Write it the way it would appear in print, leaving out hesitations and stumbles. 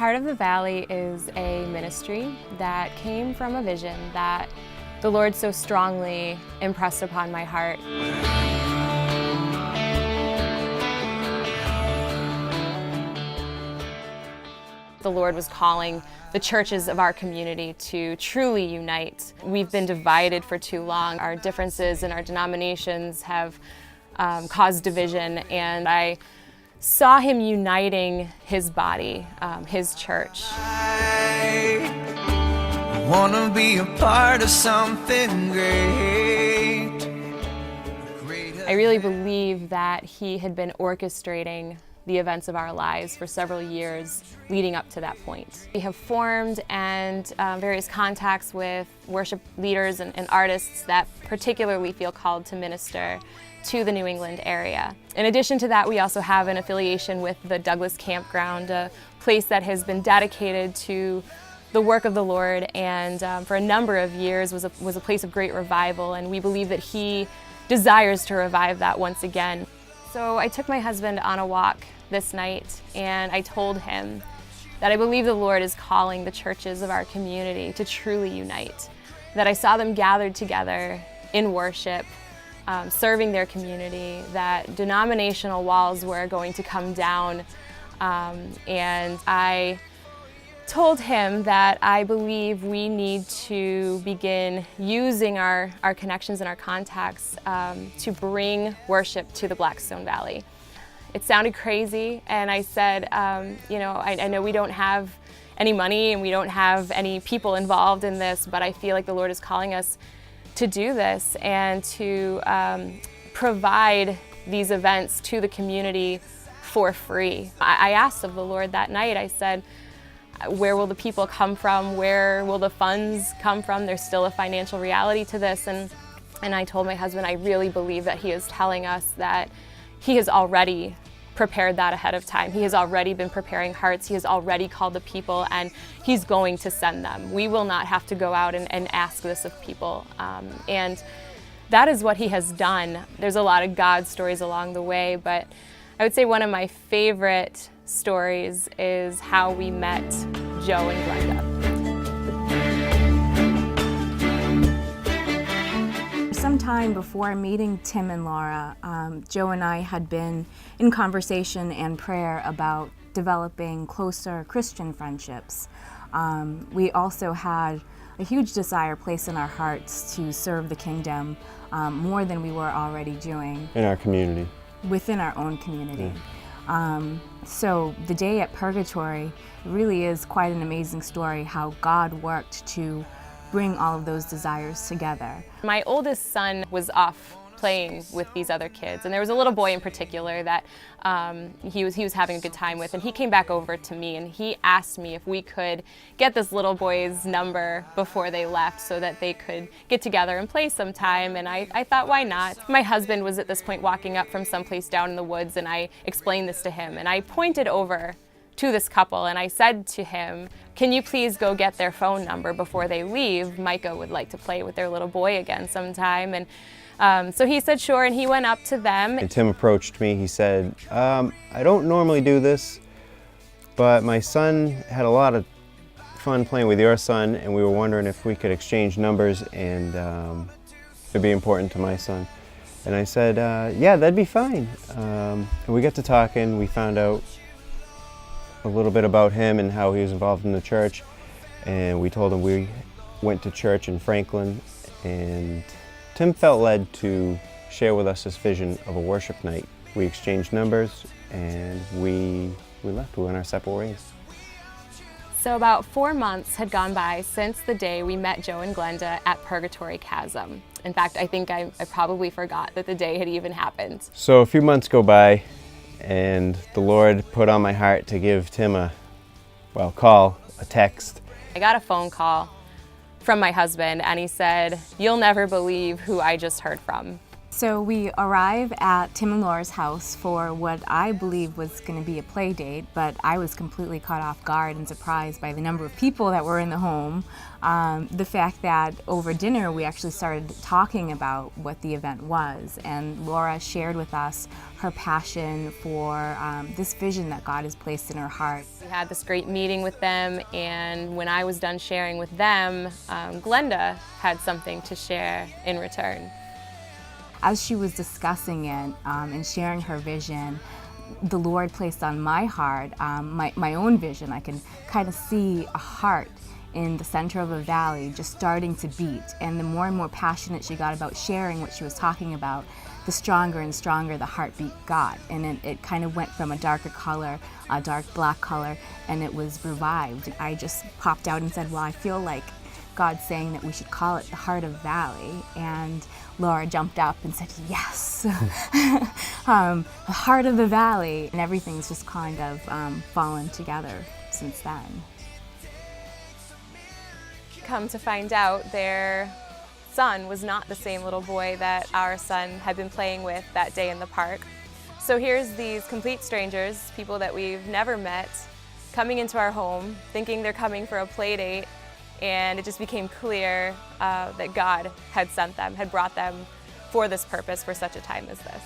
Heart of the Valley is a ministry that came from a vision that the Lord so strongly impressed upon my heart. The Lord was calling the churches of our community to truly unite. We've been divided for too long. Our differences in our denominations have caused division, and I saw Him uniting His body, His church. I wanna be a part of something great. I really believe that He had been orchestrating the events of our lives for several years leading up to that point. We have formed various contacts with worship leaders and artists that particularly feel called to minister to the New England area. In addition to that, we also have an affiliation with the Douglas Campground, a place that has been dedicated to the work of the Lord, and for a number of years was a place of great revival, and we believe that He desires to revive that once again. So I took my husband on a walk this night, and I told him that I believe the Lord is calling the churches of our community to truly unite, that I saw them gathered together in worship, serving their community, that denominational walls were going to come down, and I told him that I believe we need to begin using our connections and our contacts to bring worship to the Blackstone Valley. It sounded crazy, and I said, I know we don't have any money and we don't have any people involved in this, but I feel like the Lord is calling us to do this and to provide these events to the community for free. I asked of the Lord that night, I said, where will the people come from? Where will the funds come from? There's still a financial reality to this. And I told my husband, I really believe that He is telling us that He has already prepared that ahead of time. He has already been preparing hearts. He has already called the people, and He's going to send them. We will not have to go out and ask this of people. And that is what He has done. There's a lot of God stories along the way, but I would say one of my favorite stories is how we met Joe and Glenda. Sometime before meeting Tim and Laura, Joe and I had been in conversation and prayer about developing closer Christian friendships. We also had a huge desire placed in our hearts to serve the kingdom more than we were already doing. In our community. Within our own community. Yeah. So the day at Purgatory really is quite an amazing story how God worked to bring all of those desires together. My oldest son was off playing with these other kids, and there was a little boy in particular that he was having a good time with, and he came back over to me and he asked me if we could get this little boy's number before they left so that they could get together and play sometime, and I thought, why not? My husband was at this point walking up from someplace down in the woods, and I explained this to him, and I pointed over to this couple and I said to him, can you please go get their phone number before they leave? Micah would like to play with their little boy again sometime. And so he said sure, and he went up to them. And Tim approached me. He said, I don't normally do this, but my son had a lot of fun playing with your son, and we were wondering if we could exchange numbers, and it'd be important to my son. And I said, yeah, that'd be fine. And we got to talking. We found out a little bit about him and how he was involved in the church, and we told him we went to church in Franklin, and Tim felt led to share with us his vision of a worship night. We exchanged numbers, and we left. We went our separate ways. So about 4 months had gone by since the day we met Joe and Glenda at Purgatory Chasm. In fact, I think I probably forgot that the day had even happened. So a few months go by, and the Lord put on my heart to give Tim a text. I got a phone call from my husband, and he said, you'll never believe who I just heard from. So we arrive at Tim and Laura's house for what I believe was going to be a play date, but I was completely caught off guard and surprised by the number of people that were in the home. The fact that over dinner we actually started talking about what the event was, and Laura shared with us her passion for this vision that God has placed in her heart. We had this great meeting with them, and when I was done sharing with them, Glenda had something to share in return. As she was discussing it and sharing her vision, the Lord placed on my heart my own vision. I can kind of see a heart in the center of a valley just starting to beat. And the more and more passionate she got about sharing what she was talking about, the stronger and stronger the heartbeat got. And it kind of went from a darker color, a dark black color, and it was revived. I just popped out and said, well, I feel like God's saying that we should call it the Heart of Valley. And Laura jumped up and said, yes, the Heart of the Valley. And everything's just kind of fallen together since then. Come to find out, their son was not the same little boy that our son had been playing with that day in the park. So here's these complete strangers, people that we've never met, coming into our home, thinking they're coming for a play date. And it just became clear that God had sent them, had brought them for this purpose, for such a time as this.